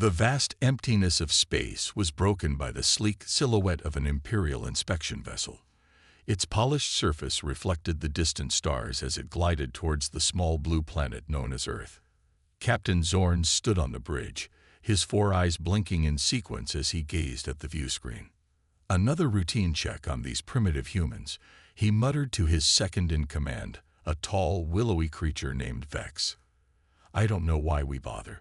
The vast emptiness of space was broken by the sleek silhouette of an Imperial inspection vessel. Its polished surface reflected the distant stars as it glided towards the small blue planet known as Earth. Captain Zorn stood on the bridge, his four eyes blinking in sequence as he gazed at the viewscreen. Another routine check on these primitive humans, he muttered to his second-in-command, a tall, willowy creature named Vex. "I don't know why we bother."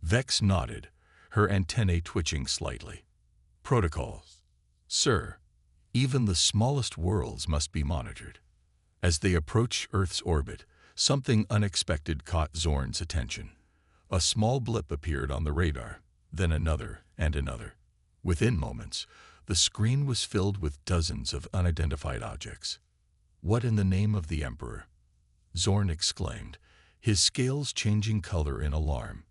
Vex nodded, her antennae twitching slightly. "Protocols. Sir, even the smallest worlds must be monitored." As they approached Earth's orbit, something unexpected caught Zorn's attention. A small blip appeared on the radar, then another and another. Within moments, the screen was filled with dozens of unidentified objects. "What in the name of the Emperor?" Zorn exclaimed, his scales changing color in alarm.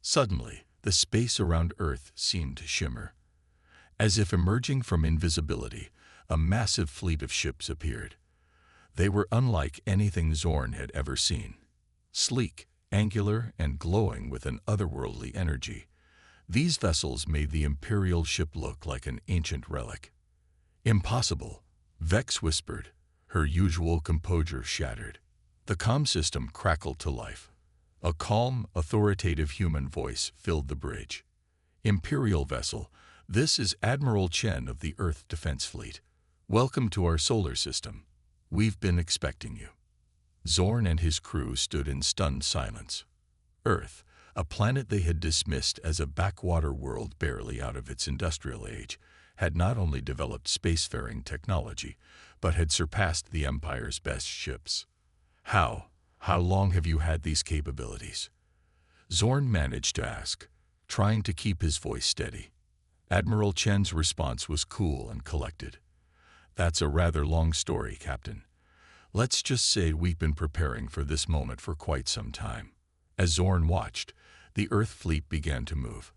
Suddenly, the space around Earth seemed to shimmer. As if emerging from invisibility, a massive fleet of ships appeared. They were unlike anything Zorn had ever seen. Sleek, angular, and glowing with an otherworldly energy, these vessels made the Imperial ship look like an ancient relic. "Impossible," Vex whispered, her usual composure shattered. The comm system crackled to life. A calm, authoritative human voice filled the bridge. "Imperial vessel, this is Admiral Chen of the Earth Defense Fleet. Welcome to our solar system. We've been expecting you." Zorn and his crew stood in stunned silence. Earth, a planet they had dismissed as a backwater world barely out of its industrial age, had not only developed spacefaring technology, but had surpassed the Empire's best ships. How long have you had these capabilities?" Zorn managed to ask, trying to keep his voice steady. Admiral Chen's response was cool and collected. "That's a rather long story, Captain. Let's just say we've been preparing for this moment for quite some time." As Zorn watched, the Earth fleet began to move.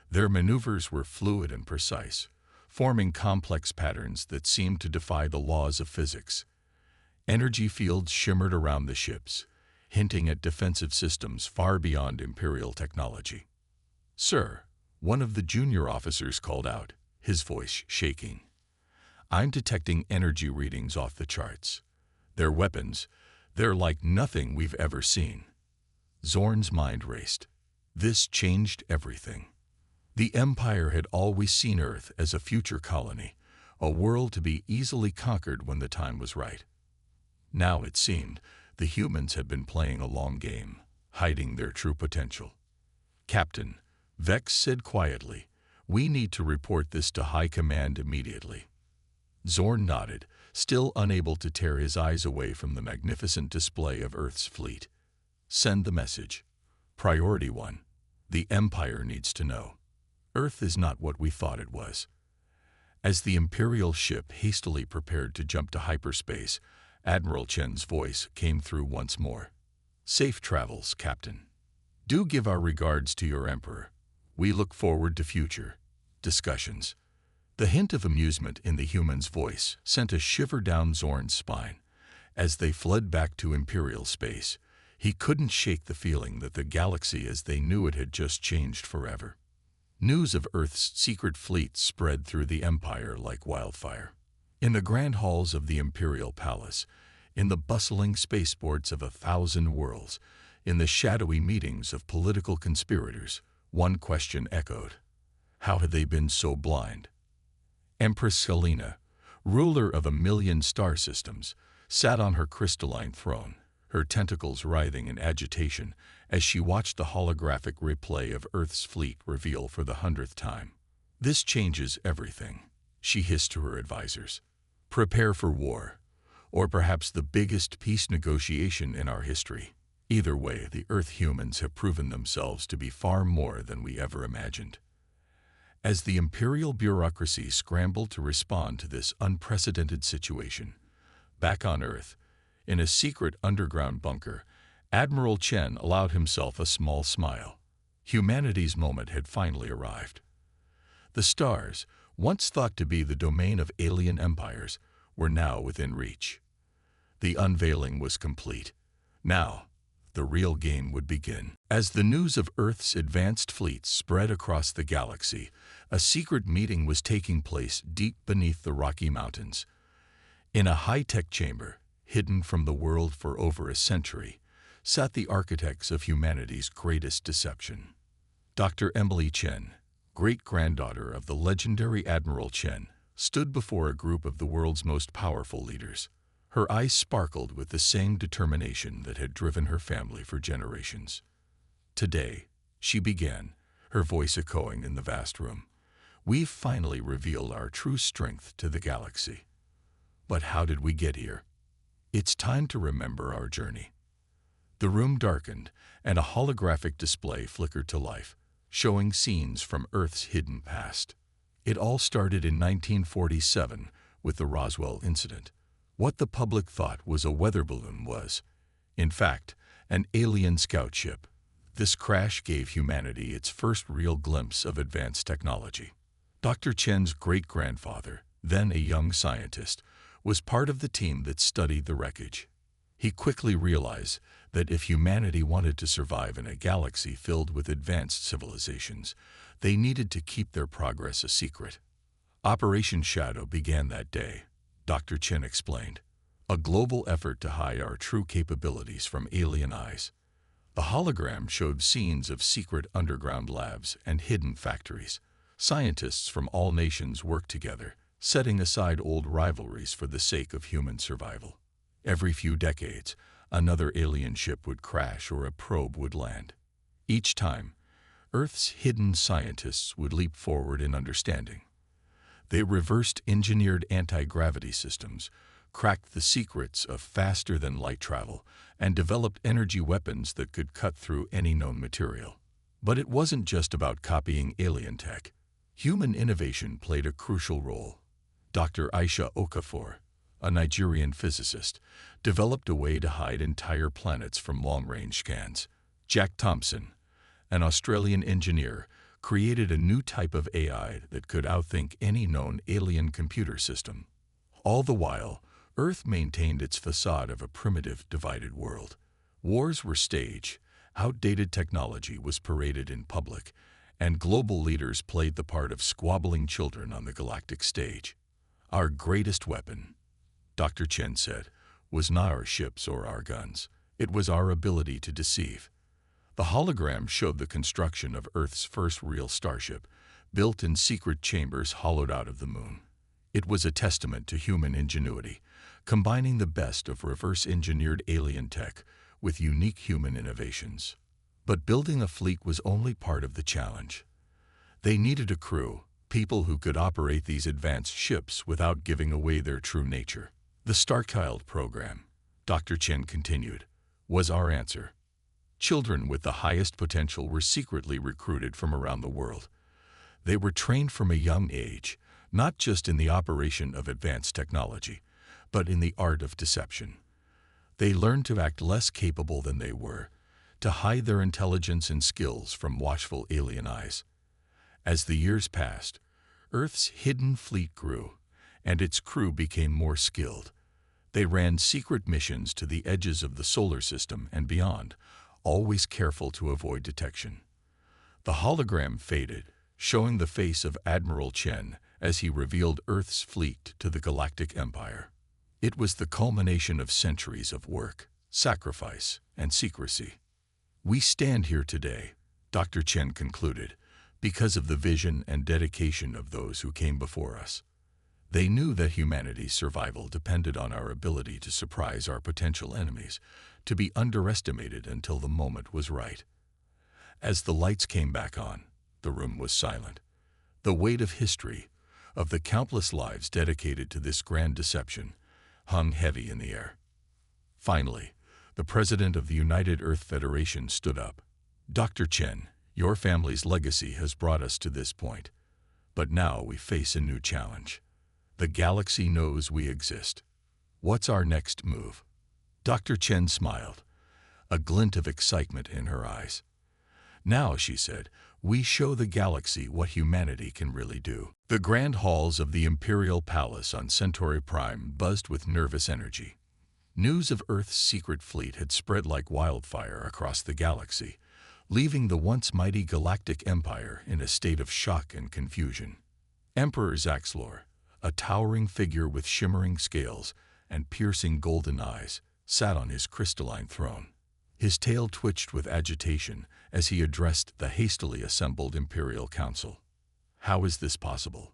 Their maneuvers were fluid and precise, forming complex patterns that seemed to defy the laws of physics. Energy fields shimmered around the ships, hinting at defensive systems far beyond Imperial technology. "Sir," one of the junior officers called out, his voice shaking. "I'm detecting energy readings off the charts. Their weapons, they're like nothing we've ever seen." Zorn's mind raced. This changed everything. The Empire had always seen Earth as a future colony, a world to be easily conquered when the time was right. Now it seemed the humans had been playing a long game, hiding their true potential. "Captain," Vex said quietly, "we need to report this to High Command immediately." Zorn nodded, still unable to tear his eyes away from the magnificent display of Earth's fleet. "Send the message. Priority 1. The Empire needs to know. Earth is not what we thought it was." As the Imperial ship hastily prepared to jump to hyperspace, Admiral Chen's voice came through once more. "Safe travels, Captain. Do give our regards to your Emperor. We look forward to future discussions." The hint of amusement in the human's voice sent a shiver down Zorn's spine. As they fled back to Imperial space, he couldn't shake the feeling that the galaxy as they knew it had just changed forever. News of Earth's secret fleet spread through the Empire like wildfire. In the grand halls of the Imperial Palace, in the bustling spaceports of 1,000 worlds, in the shadowy meetings of political conspirators, one question echoed. How had they been so blind? Empress Selena, ruler of 1,000,000 star systems, sat on her crystalline throne, her tentacles writhing in agitation as she watched the holographic replay of Earth's fleet reveal for the 100th time. "This changes everything," she hissed to her advisors. "Prepare for war, or perhaps the biggest peace negotiation in our history. Either way, the Earth humans have proven themselves to be far more than we ever imagined." As the Imperial bureaucracy scrambled to respond to this unprecedented situation, back on Earth, in a secret underground bunker, Admiral Chen allowed himself a small smile. Humanity's moment had finally arrived. The stars, once thought to be the domain of alien empires, were now within reach. The unveiling was complete. Now, the real game would begin. As the news of Earth's advanced fleets spread across the galaxy, a secret meeting was taking place deep beneath the Rocky Mountains. In a high-tech chamber, hidden from the world for over a century, sat the architects of humanity's greatest deception. Dr. Emily Chen, great-granddaughter of the legendary Admiral Chen, stood before a group of the world's most powerful leaders. Her eyes sparkled with the same determination that had driven her family for generations. "Today," she began, her voice echoing in the vast room, "we've finally revealed our true strength to the galaxy. But how did we get here? It's time to remember our journey." The room darkened, and a holographic display flickered to life, showing scenes from Earth's hidden past. It all started in 1947 with the Roswell incident. What the public thought was a weather balloon was, in fact, an alien scout ship. This crash gave humanity its first real glimpse of advanced technology. Dr. Chen's great-grandfather, then a young scientist, was part of the team that studied the wreckage. He quickly realized that if humanity wanted to survive in a galaxy filled with advanced civilizations, they needed to keep their progress a secret. Operation Shadow began that day, Dr. Chen explained, a global effort to hide our true capabilities from alien eyes. The hologram showed scenes of secret underground labs and hidden factories. Scientists from all nations worked together, setting aside old rivalries for the sake of human survival. Every few decades, another alien ship would crash or a probe would land. Each time, Earth's hidden scientists would leap forward in understanding. They reversed engineered anti-gravity systems, cracked the secrets of faster-than-light travel, and developed energy weapons that could cut through any known material. But it wasn't just about copying alien tech. Human innovation played a crucial role. Dr. Aisha Okafor, a Nigerian physicist, developed a way to hide entire planets from long-range scans. Jack Thompson, an Australian engineer, created a new type of AI that could outthink any known alien computer system. All the while, Earth maintained its facade of a primitive, divided world. Wars were staged, outdated technology was paraded in public, and global leaders played the part of squabbling children on the galactic stage. "Our greatest weapon," Dr. Chen said, "was not our ships or our guns. It was our ability to deceive." The hologram showed the construction of Earth's first real starship, built in secret chambers hollowed out of the moon. It was a testament to human ingenuity, combining the best of reverse-engineered alien tech with unique human innovations. But building a fleet was only part of the challenge. They needed a crew, people who could operate these advanced ships without giving away their true nature. "The Starchild program," Dr. Chen continued, "was our answer. Children with the highest potential were secretly recruited from around the world. They were trained from a young age, not just in the operation of advanced technology, but in the art of deception. They learned to act less capable than they were, to hide their intelligence and skills from watchful alien eyes. As the years passed, Earth's hidden fleet grew, and its crew became more skilled. They ran secret missions to the edges of the solar system and beyond, always careful to avoid detection. The hologram faded, showing the face of Admiral Chen as he revealed Earth's fleet to the Galactic Empire. It was the culmination of centuries of work, sacrifice, and secrecy. "We stand here today," Dr. Chen concluded, "because of the vision and dedication of those who came before us. They knew that humanity's survival depended on our ability to surprise our potential enemies, to be underestimated until the moment was right." As the lights came back on, the room was silent. The weight of history, of the countless lives dedicated to this grand deception, hung heavy in the air. Finally, the president of the United Earth Federation stood up. "Dr. Chen, your family's legacy has brought us to this point. But now we face a new challenge. The galaxy knows we exist. What's our next move?" Dr. Chen smiled, a glint of excitement in her eyes. "Now," she said, "we show the galaxy what humanity can really do." The grand halls of the Imperial Palace on Centauri Prime buzzed with nervous energy. News of Earth's secret fleet had spread like wildfire across the galaxy, leaving the once mighty Galactic Empire in a state of shock and confusion. Emperor Zaxlor, a towering figure with shimmering scales and piercing golden eyes, sat on his crystalline throne. His tail twitched with agitation as he addressed the hastily assembled Imperial Council. "How is this possible?"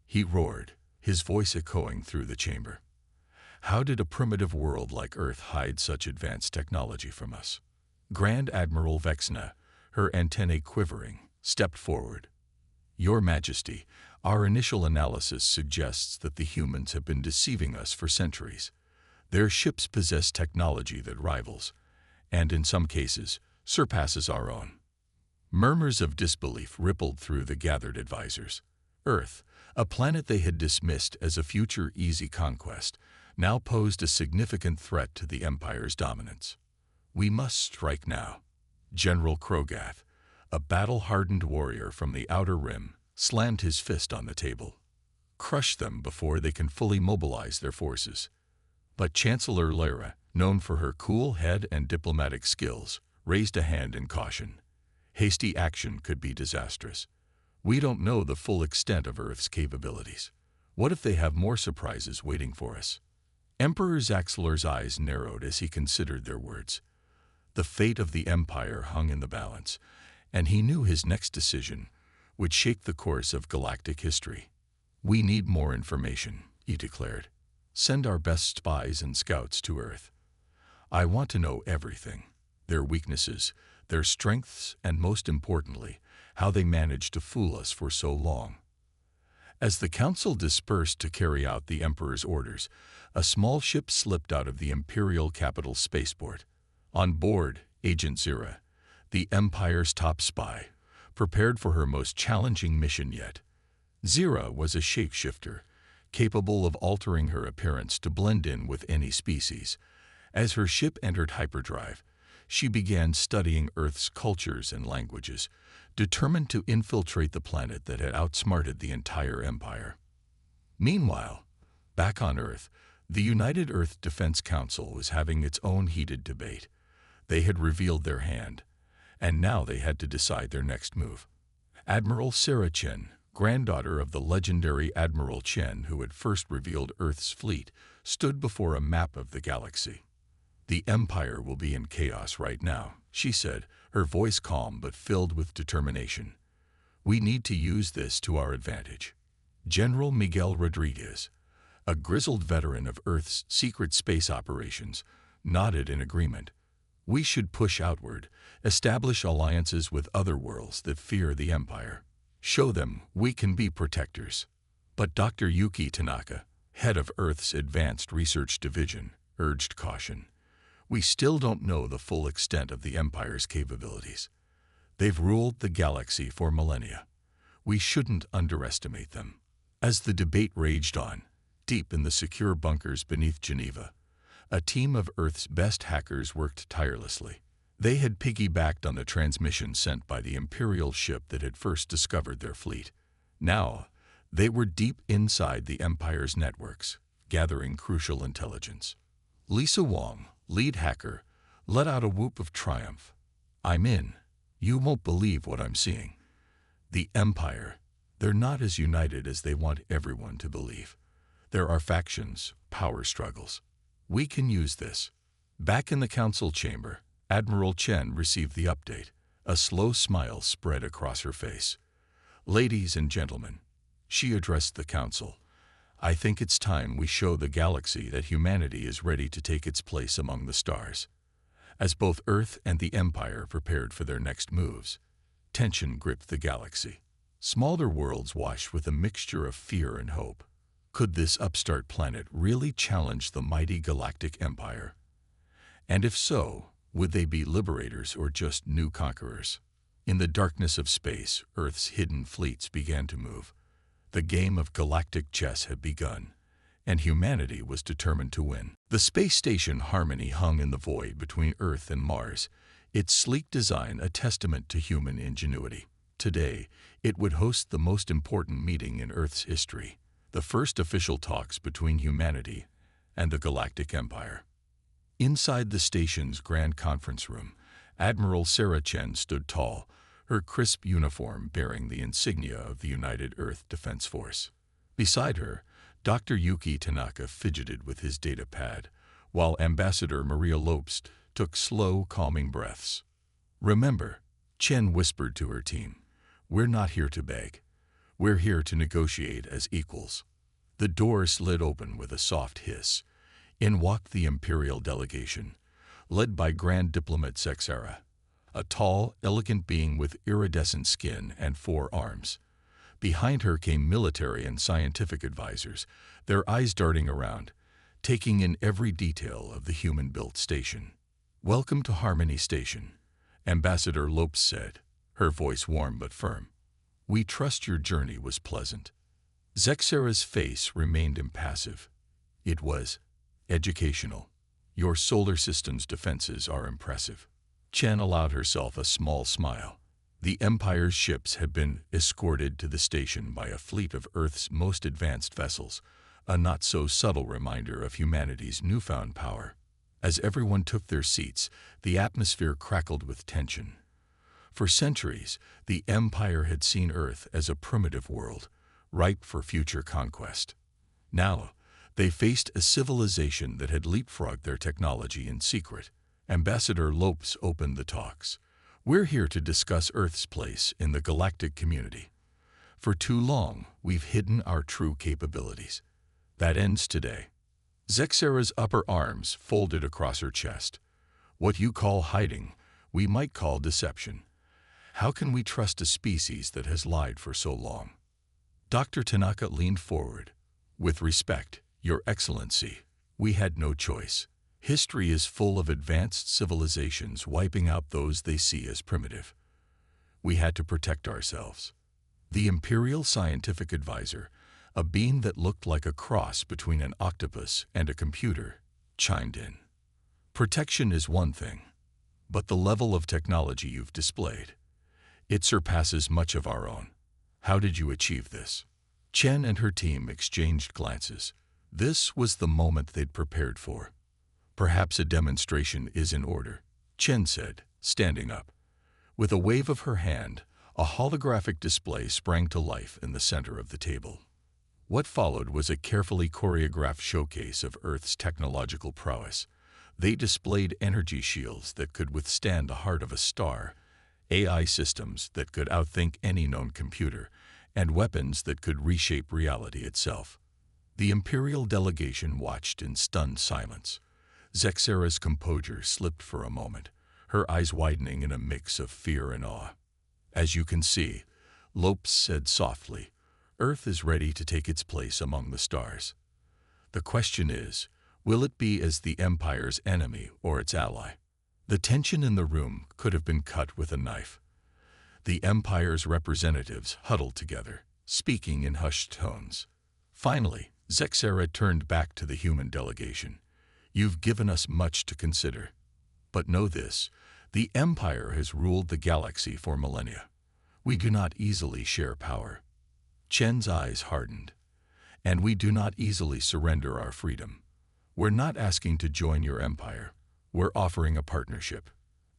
he roared, his voice echoing through the chamber. "How did a primitive world like Earth hide such advanced technology from us?" Grand Admiral Vexna, her antennae quivering, stepped forward. "Your Majesty, our initial analysis suggests that the humans have been deceiving us for centuries. Their ships possess technology that rivals, and in some cases, surpasses our own." Murmurs of disbelief rippled through the gathered advisors. Earth, a planet they had dismissed as a future easy conquest, now posed a significant threat to the Empire's dominance. "We must strike now." General Krogath, a battle-hardened warrior from the Outer Rim, slammed his fist on the table. "Crush them before they can fully mobilize their forces." But Chancellor Lyra, known for her cool head and diplomatic skills, raised a hand in caution. "Hasty action could be disastrous. We don't know the full extent of Earth's capabilities. What if they have more surprises waiting for us?" Emperor Zaxlor's eyes narrowed as he considered their words. The fate of the Empire hung in the balance, and he knew his next decision would shape the course of galactic history. "We need more information," he declared. "Send our best spies and scouts to Earth. I want to know everything, their weaknesses, their strengths, and most importantly, how they managed to fool us for so long." As the council dispersed to carry out the Emperor's orders, a small ship slipped out of the Imperial capital spaceport. On board, Agent Zira, the Empire's top spy, prepared for her most challenging mission yet. Zira was a shapeshifter, capable of altering her appearance to blend in with any species. As her ship entered hyperdrive, she began studying Earth's cultures and languages, determined to infiltrate the planet that had outsmarted the entire Empire. Meanwhile, back on Earth, the United Earth Defense Council was having its own heated debate. They had revealed their hand, and now they had to decide their next move. Admiral Sarah Chen, granddaughter of the legendary Admiral Chen who had first revealed Earth's fleet, stood before a map of the galaxy. "The Empire will be in chaos right now," she said, her voice calm but filled with determination. "We need to use this to our advantage." General Miguel Rodriguez, a grizzled veteran of Earth's secret space operations, nodded in agreement. "We should push outward, establish alliances with other worlds that fear the Empire. Show them we can be protectors." But Dr. Yuki Tanaka, head of Earth's Advanced Research Division, urged caution. "We still don't know the full extent of the Empire's capabilities. They've ruled the galaxy for millennia. We shouldn't underestimate them." As the debate raged on, deep in the secure bunkers beneath Geneva, a team of Earth's best hackers worked tirelessly. They had piggybacked on the transmission sent by the Imperial ship that had first discovered their fleet. Now, they were deep inside the Empire's networks, gathering crucial intelligence. Lisa Wong, lead hacker, let out a whoop of triumph. "I'm in. You won't believe what I'm seeing. The Empire, they're not as united as they want everyone to believe. There are factions, power struggles. We can use this." Back in the council chamber, Admiral Chen received the update. A slow smile spread across her face. "Ladies and gentlemen," she addressed the council, "I think it's time we show the galaxy that humanity is ready to take its place among the stars." As both Earth and the Empire prepared for their next moves, tension gripped the galaxy. Smaller worlds washed with a mixture of fear and hope. Could this upstart planet really challenge the mighty Galactic Empire? And if so, would they be liberators or just new conquerors? In the darkness of space, Earth's hidden fleets began to move. The game of galactic chess had begun, and humanity was determined to win. The space station Harmony hung in the void between Earth and Mars, its sleek design a testament to human ingenuity. Today, it would host the most important meeting in Earth's history, the first official talks between humanity and the Galactic Empire. Inside the station's grand conference room, Admiral Sarah Chen stood tall, her crisp uniform bearing the insignia of the United Earth Defense Force. Beside her, Dr. Yuki Tanaka fidgeted with his data pad, while Ambassador Maria Lopes took slow, calming breaths. "Remember," Chen whispered to her team, "we're not here to beg. We're here to negotiate as equals." The door slid open with a soft hiss. In walked the Imperial delegation, led by Grand Diplomat Zexera, a tall, elegant being with iridescent skin and 4 arms. Behind her came military and scientific advisors, their eyes darting around, taking in every detail of the human-built station. "Welcome to Harmony Station," Ambassador Lopes said, her voice warm but firm. "We trust your journey was pleasant." Zexera's face remained impassive. "It was educational. Your solar system's defenses are impressive." Chen allowed herself a small smile. The Empire's ships had been escorted to the station by a fleet of Earth's most advanced vessels, a not-so-subtle reminder of humanity's newfound power. As everyone took their seats, the atmosphere crackled with tension. For centuries, the Empire had seen Earth as a primitive world, ripe for future conquest. Now, they faced a civilization that had leapfrogged their technology in secret. Ambassador Lopes opened the talks. "We're here to discuss Earth's place in the galactic community. For too long, we've hidden our true capabilities. That ends today." Zexera's upper arms folded across her chest. "What you call hiding, we might call deception. How can we trust a species that has lied for so long?" Dr. Tanaka leaned forward. "With respect, Your Excellency, we had no choice. History is full of advanced civilizations wiping out those they see as primitive. We had to protect ourselves." The Imperial Scientific Advisor, a being that looked like a cross between an octopus and a computer, chimed in. "Protection is one thing, but the level of technology you've displayed, it surpasses much of our own. How did you achieve this?" Chen and her team exchanged glances. This was the moment they'd prepared for. "Perhaps a demonstration is in order," Chen said, standing up. With a wave of her hand, a holographic display sprang to life in the center of the table. What followed was a carefully choreographed showcase of Earth's technological prowess. They displayed energy shields that could withstand the heart of a star, AI systems that could outthink any known computer, and weapons that could reshape reality itself. The Imperial delegation watched in stunned silence. Zexera's composure slipped for a moment, her eyes widening in a mix of fear and awe. "As you can see," Lopes said softly, "Earth is ready to take its place among the stars. The question is, will it be as the Empire's enemy or its ally?" The tension in the room could have been cut with a knife. The Empire's representatives huddled together, speaking in hushed tones. Finally, Zexera turned back to the human delegation. "You've given us much to consider. But know this, the Empire has ruled the galaxy for millennia. We do not easily share power." Chen's eyes hardened. "And we do not easily surrender our freedom. We're not asking to join your empire. We're offering a partnership."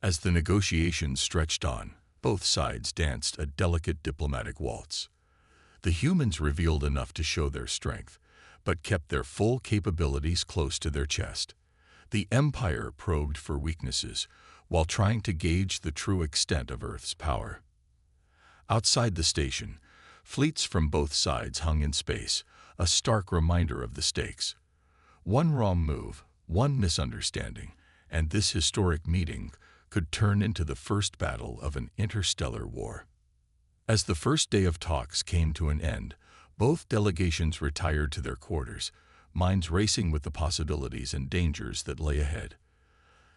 As the negotiations stretched on, both sides danced a delicate diplomatic waltz. The humans revealed enough to show their strength, but kept their full capabilities close to their chest. The Empire probed for weaknesses, while trying to gauge the true extent of Earth's power. Outside the station, fleets from both sides hung in space, a stark reminder of the stakes. One wrong move, one misunderstanding, and this historic meeting could turn into the first battle of an interstellar war. As the first day of talks came to an end, both delegations retired to their quarters, minds racing with the possibilities and dangers that lay ahead.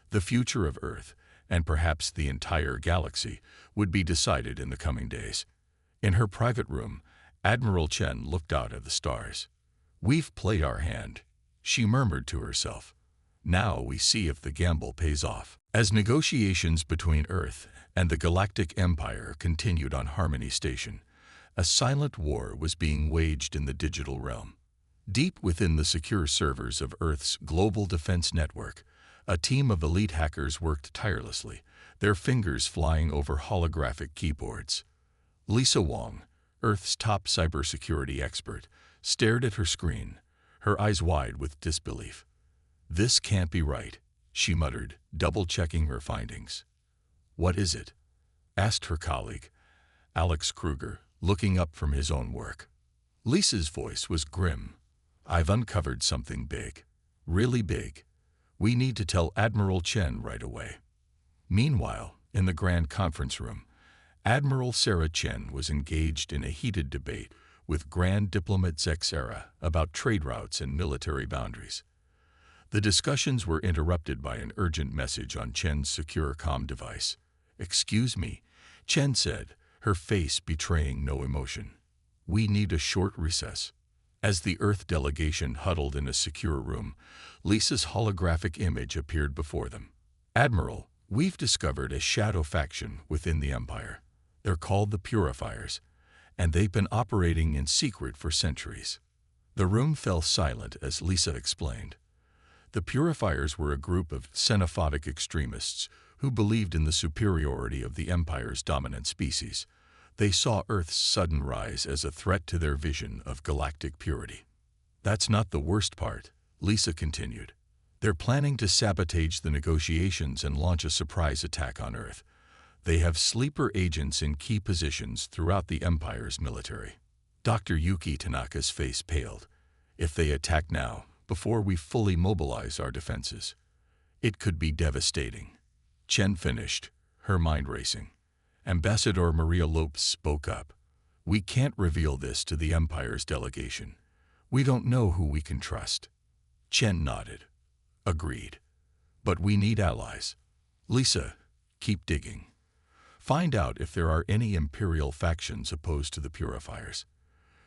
The future of Earth, and perhaps the entire galaxy, would be decided in the coming days. In her private room, Admiral Chen looked out at the stars. "We've played our hand," she murmured to herself. "Now we see if the gamble pays off." As negotiations between Earth and the Galactic Empire continued on Harmony Station, a silent war was being waged in the digital realm. Deep within the secure servers of Earth's global defense network, A team of elite hackers worked tirelessly, their fingers flying over holographic keyboards. Lisa Wong, Earth's top cybersecurity expert, stared at her screen, her eyes wide with disbelief. "This can't be right," she muttered, double-checking her findings. "What is it?" asked her colleague, Alex Kruger, looking up from his own work. Lisa's voice was grim. "I've uncovered something big. Really big. We need to tell Admiral Chen right away." Meanwhile, in the Grand Conference Room, Admiral Sarah Chen was engaged in a heated debate with Grand Diplomat Zexera about trade routes and military boundaries. The discussions were interrupted by an urgent message on Chen's secure comm device. "Excuse me," Chen said, her face betraying no emotion. "We need a short recess." As the Earth delegation huddled in a secure room, Lisa's holographic image appeared before them. "Admiral, we've discovered a shadow faction within the Empire. They're called the Purifiers, and they've been operating in secret for centuries." The room fell silent as Lisa explained. The Purifiers were a group of xenophobic extremists who believed in the superiority of the Empire's dominant species. They saw Earth's sudden rise as a threat to their vision of galactic purity. "That's not the worst part," Lisa continued. "They're planning to sabotage the negotiations and launch a surprise attack on Earth. They have sleeper agents in key positions throughout the Empire's military." Dr. Yuki Tanaka's face paled. "If they attack now, before we fully mobilize our defenses, it could be devastating." Chen finished, her mind racing. Ambassador Maria Lopes spoke up. "We can't reveal this to the Empire's delegation. We don't know who we can trust." Chen nodded. "Agreed. But we need allies. Lisa, keep digging. Find out if there are any Imperial factions opposed to the Purifiers.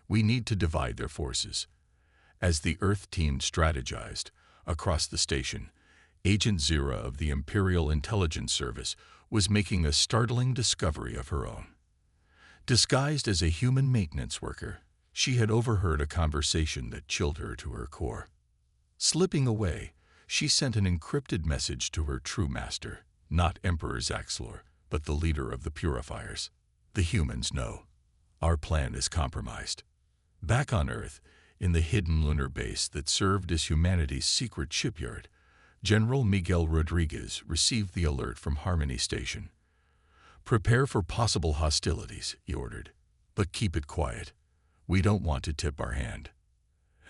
We need to divide their forces." As the Earth team strategized, across the station, Agent Zira of the Imperial Intelligence Service was making a startling discovery of her own. Disguised as a human maintenance worker, she had overheard a conversation that chilled her to her core. Slipping away, she sent an encrypted message to her true master, not Emperor Zaxlor, but the leader of the Purifiers. "The humans know. Our plan is compromised." Back on Earth, in the hidden lunar base that served as humanity's secret shipyard, General Miguel Rodriguez received the alert from Harmony Station. "Prepare for possible hostilities," he ordered, "but keep it quiet. We don't want to tip our hand."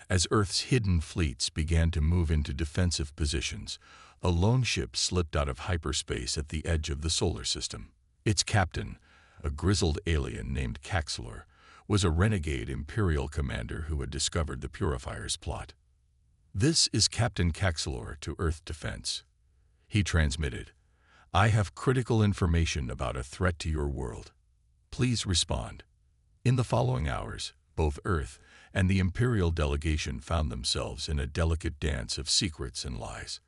As Earth's hidden fleets began to move into defensive positions, a lone ship slipped out of hyperspace at the edge of the solar system. Its captain, a grizzled alien named Caxlor, was a renegade Imperial commander who had discovered the Purifier's plot. "This is Captain Caxlor to Earth Defense," he transmitted. "I have critical information about a threat to your world. Please respond." In the following hours, both Earth and the Imperial delegation found themselves in a delicate dance of secrets and lies.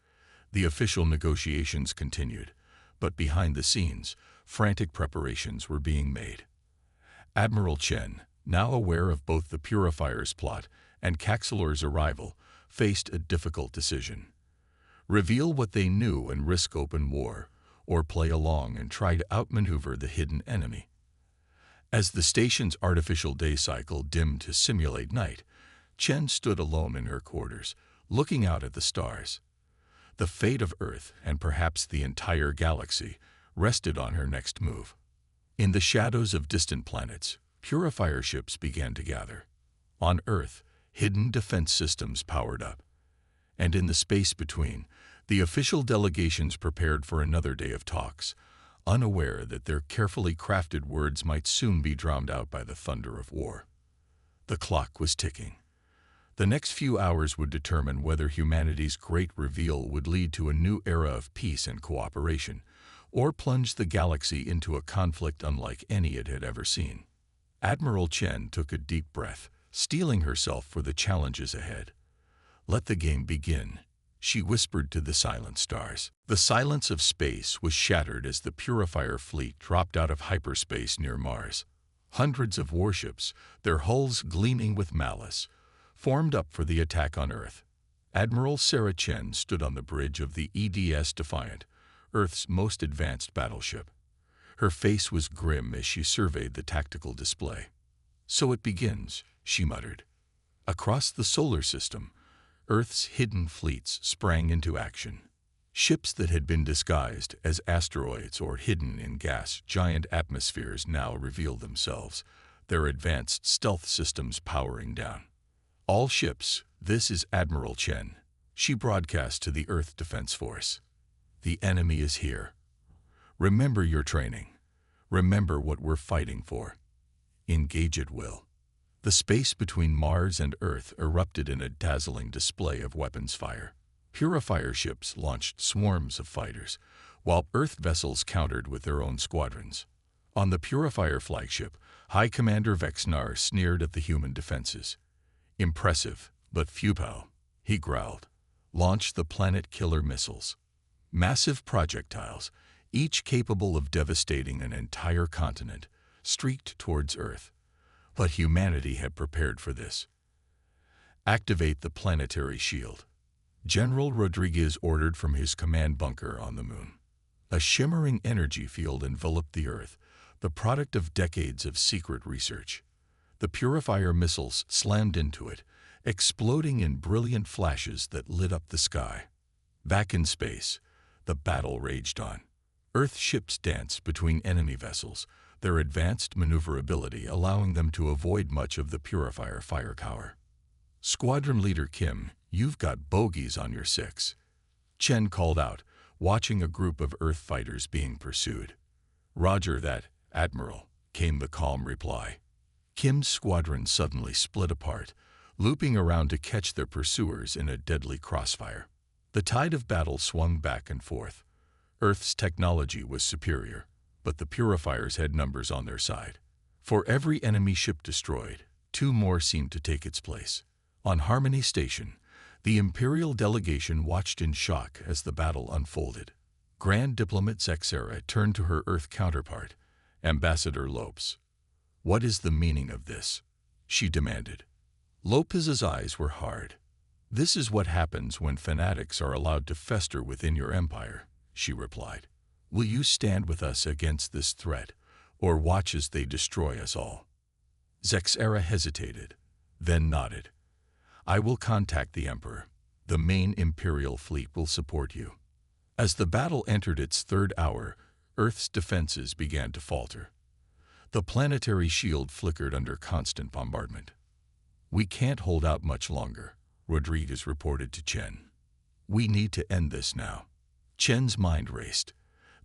The official negotiations continued, but behind the scenes, frantic preparations were being made. Admiral Chen, now aware of both the Purifier's plot and Caxlor's arrival, faced a difficult decision. Reveal what they knew and risk open war, or play along and try to outmaneuver the hidden enemy. As the station's artificial day cycle dimmed to simulate night, Chen stood alone in her quarters, looking out at the stars. The fate of Earth, and perhaps the entire galaxy, rested on her next move. In the shadows of distant planets, Purifier ships began to gather. On Earth, hidden defense systems powered up. And in the space between, the official delegations prepared for another day of talks, unaware that their carefully crafted words might soon be drowned out by the thunder of war. The clock was ticking. The next few hours would determine whether humanity's great reveal would lead to a new era of peace and cooperation, or plunge the galaxy into a conflict unlike any it had ever seen. Admiral Chen took a deep breath, steeling herself for the challenges ahead. "Let the game begin," she whispered to the silent stars. The silence of space was shattered as the Purifier fleet dropped out of hyperspace near Mars. Hundreds of warships, their hulls gleaming with malice, formed up for the attack on Earth. Admiral Sarah Chen stood on the bridge of the EDS Defiant, Earth's most advanced battleship. Her face was grim as she surveyed the tactical display. "So it begins," she muttered. Across the solar system, Earth's hidden fleets sprang into action. Ships that had been disguised as asteroids or hidden in gas-giant atmospheres now revealed themselves, their advanced stealth systems powering down. "All ships, this is Admiral Chen," she broadcast to the Earth Defense Force. "The enemy is here. Remember your training. Remember what we're fighting for. Engage at will." The space between Mars and Earth erupted in a dazzling display of weapons fire. Purifier ships launched swarms of fighters, while Earth vessels countered with their own squadrons. On the Purifier flagship, High Commander Vexnar sneered at the human defenses. "Impressive, but futile," he growled. "Launch the planet-killer missiles." Massive projectiles, each capable of devastating an entire continent, streaked towards Earth. But humanity had prepared for this. "Activate the planetary shield," General Rodriguez ordered from his command bunker on the moon. A shimmering energy field enveloped the Earth, the product of decades of secret research. The Purifier missiles slammed into it, exploding in brilliant flashes that lit up the sky. Back in space, the battle raged on. Earth ships danced between enemy vessels, their advanced maneuverability allowing them to avoid much of the Purifier firepower. "Squadron Leader Kim, you've got bogeys on your 6. Chen called out, watching a group of Earth fighters being pursued. "Roger that, Admiral," came the calm reply. Kim's squadron suddenly split apart, looping around to catch their pursuers in a deadly crossfire. The tide of battle swung back and forth. Earth's technology was superior, but the Purifiers had numbers on their side. For every enemy ship destroyed, 2 more seemed to take its place. On Harmony Station, the Imperial delegation watched in shock as the battle unfolded. Grand Diplomat Zexera turned to her Earth counterpart, Ambassador Lopes. "What is the meaning of this?" she demanded. Lopez's eyes were hard. "This is what happens when fanatics are allowed to fester within your empire," she replied. "Will you stand with us against this threat, or watch as they destroy us all?" Zexera hesitated, then nodded. "I will contact the Emperor. The main Imperial fleet will support you." As the battle entered its 3rd hour, Earth's defenses began to falter. The planetary shield flickered under constant bombardment. "We can't hold out much longer," Rodriguez reported to Chen. "We need to end this now." Chen's mind raced.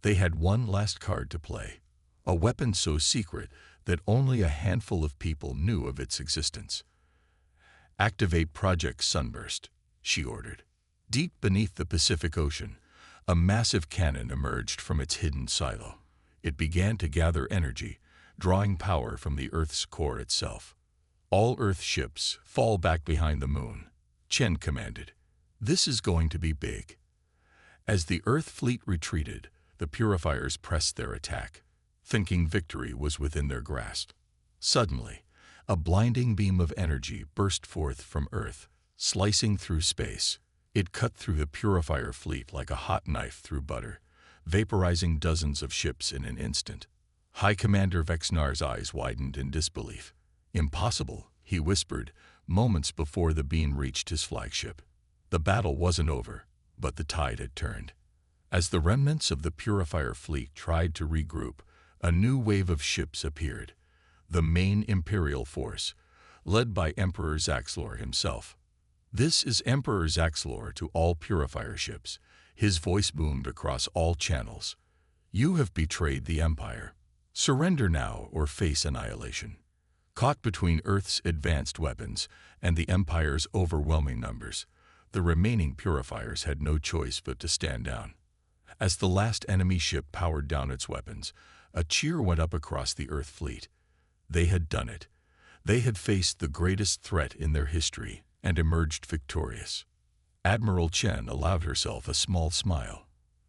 They had one last card to play, a weapon so secret that only a handful of people knew of its existence. "Activate Project Sunburst," she ordered. Deep beneath the Pacific Ocean, a massive cannon emerged from its hidden silo. It began to gather energy, drawing power from the Earth's core itself. "All Earth ships, fall back behind the moon," Chen commanded. "This is going to be big." As the Earth fleet retreated, the Purifiers pressed their attack, thinking victory was within their grasp. Suddenly, a blinding beam of energy burst forth from Earth, slicing through space. It cut through the Purifier fleet like a hot knife through butter, vaporizing dozens of ships in an instant. High Commander Vexnar's eyes widened in disbelief. "Impossible," he whispered, moments before the beam reached his flagship. The battle wasn't over, but the tide had turned. As the remnants of the Purifier fleet tried to regroup, a new wave of ships appeared. The main Imperial force, led by Emperor Zaxlor himself. "This is Emperor Zaxlor to all Purifier ships," his voice boomed across all channels. "You have betrayed the Empire. Surrender now or face annihilation." Caught between Earth's advanced weapons and the Empire's overwhelming numbers, the remaining Purifiers had no choice but to stand down. As the last enemy ship powered down its weapons, a cheer went up across the Earth fleet. They had done it. They had faced the greatest threat in their history and emerged victorious. Admiral Chen allowed herself a small smile.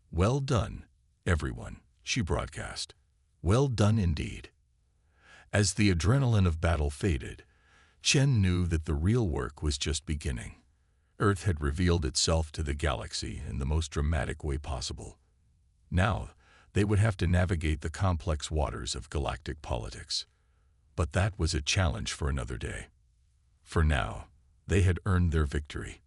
"Well done, everyone," she broadcast. "Well done indeed." As the adrenaline of battle faded, Chen knew that the real work was just beginning. Earth had revealed itself to the galaxy in the most dramatic way possible. Now, they would have to navigate the complex waters of galactic politics. But that was a challenge for another day. For now, they had earned their victory.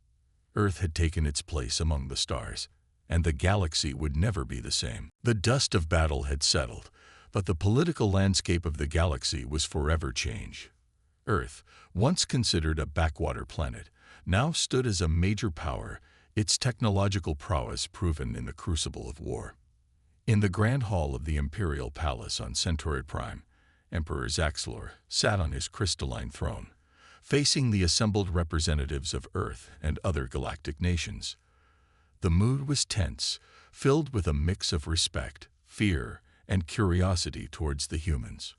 Earth had taken its place among the stars, and the galaxy would never be the same. The dust of battle had settled, but the political landscape of the galaxy was forever changed. Earth, once considered a backwater planet, now stood as a major power, its technological prowess proven in the crucible of war. In the grand hall of the Imperial Palace on Centauri Prime, Emperor Zaxlor sat on his crystalline throne, facing the assembled representatives of Earth and other galactic nations. The mood was tense, filled with a mix of respect, fear, and curiosity towards the humans.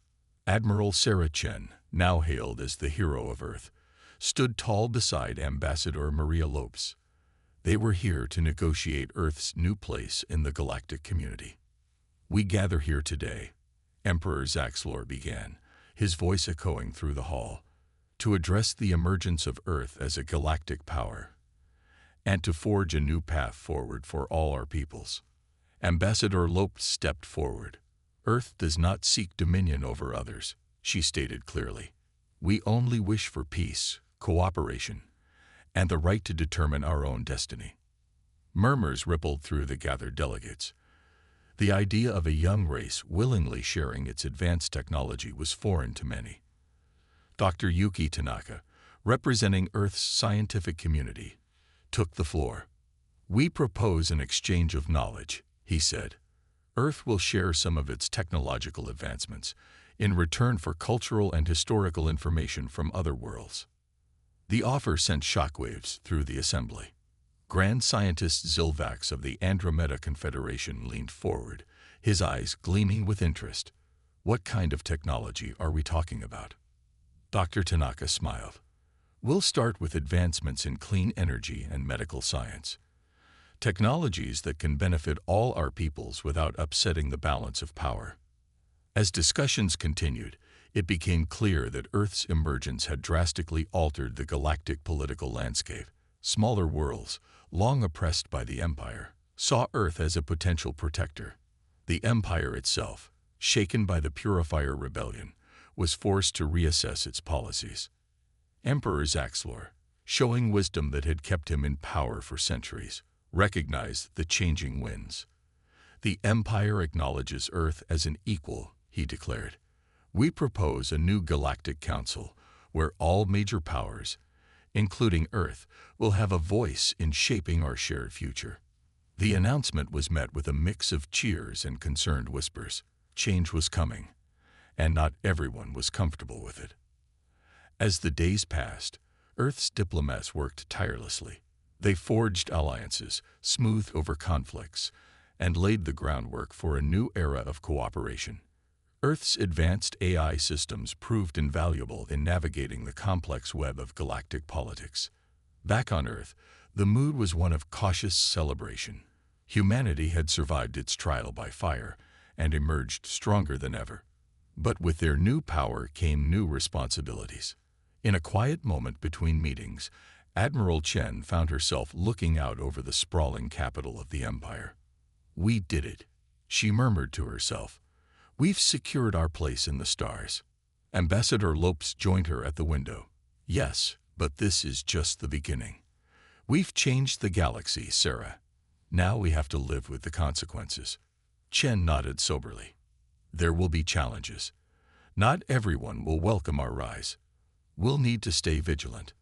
Admiral Sarah Chen, now hailed as the hero of Earth, stood tall beside Ambassador Maria Lopes. They were here to negotiate Earth's new place in the galactic community. "We gather here today," Emperor Zaxlor began, his voice echoing through the hall, "to address the emergence of Earth as a galactic power, and to forge a new path forward for all our peoples." Ambassador Lopes stepped forward. "Earth does not seek dominion over others," she stated clearly. "We only wish for peace, cooperation, and the right to determine our own destiny." Murmurs rippled through the gathered delegates. The idea of a young race willingly sharing its advanced technology was foreign to many. Dr. Yuki Tanaka, representing Earth's scientific community, took the floor. "We propose an exchange of knowledge," he said. "Earth will share some of its technological advancements in return for cultural and historical information from other worlds." The offer sent shockwaves through the assembly. Grand Scientist Zilvax of the Andromeda Confederation leaned forward, his eyes gleaming with interest. "What kind of technology are we talking about?" Dr. Tanaka smiled. "We'll start with advancements in clean energy and medical science. Technologies that can benefit all our peoples without upsetting the balance of power." As discussions continued, it became clear that Earth's emergence had drastically altered the galactic political landscape. Smaller worlds, long oppressed by the Empire, saw Earth as a potential protector. The Empire itself, shaken by the Purifier Rebellion, was forced to reassess its policies. Emperor Zaxlor, showing wisdom that had kept him in power for centuries, recognized the changing winds. "The Empire acknowledges Earth as an equal," he declared. "We propose a new galactic council where all major powers, including Earth, will have a voice in shaping our shared future." The announcement was met with a mix of cheers and concerned whispers. Change was coming, and not everyone was comfortable with it. As the days passed, Earth's diplomats worked tirelessly. They forged alliances, smoothed over conflicts, and laid the groundwork for a new era of cooperation. Earth's advanced AI systems proved invaluable in navigating the complex web of galactic politics. Back on Earth, the mood was one of cautious celebration. Humanity had survived its trial by fire and emerged stronger than ever. But with their new power came new responsibilities. In a quiet moment between meetings, Admiral Chen found herself looking out over the sprawling capital of the Empire. "We did it," she murmured to herself. "We've secured our place in the stars." Ambassador Lopes joined her at the window. "Yes, but this is just the beginning. We've changed the galaxy, Sarah. Now we have to live with the consequences." Chen nodded soberly. "There will be challenges. Not everyone will welcome our rise. We'll need to stay vigilant."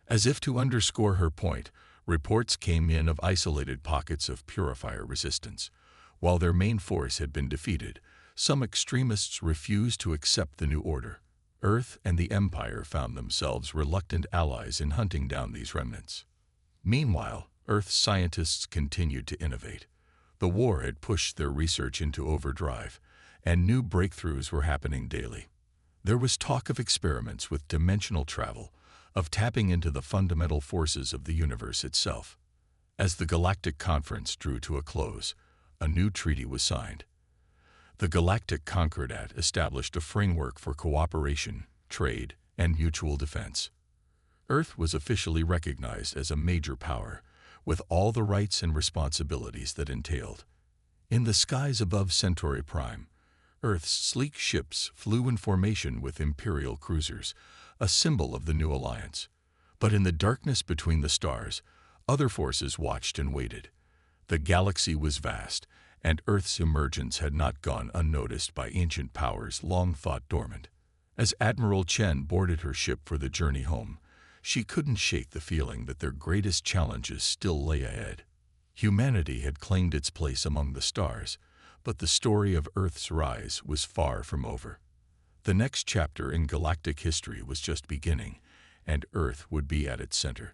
As if to underscore her point, reports came in of isolated pockets of purifier resistance. While their main force had been defeated, some extremists refused to accept the new order. Earth and the Empire found themselves reluctant allies in hunting down these remnants. Meanwhile, Earth's scientists continued to innovate. The war had pushed their research into overdrive, and new breakthroughs were happening daily. There was talk of experiments with dimensional travel, of tapping into the fundamental forces of the universe itself. As the Galactic Conference drew to a close, a new treaty was signed. The Galactic Concordat established a framework for cooperation, trade, and mutual defense. Earth was officially recognized as a major power, with all the rights and responsibilities that entailed. In the skies above Centauri Prime, Earth's sleek ships flew in formation with Imperial cruisers, a symbol of the new alliance. But in the darkness between the stars, other forces watched and waited. The galaxy was vast, and Earth's emergence had not gone unnoticed by ancient powers long thought dormant. As Admiral Chen boarded her ship for the journey home, she couldn't shake the feeling that their greatest challenges still lay ahead. Humanity had claimed its place among the stars, but the story of Earth's rise was far from over. The next chapter in galactic history was just beginning, and Earth would be at its center.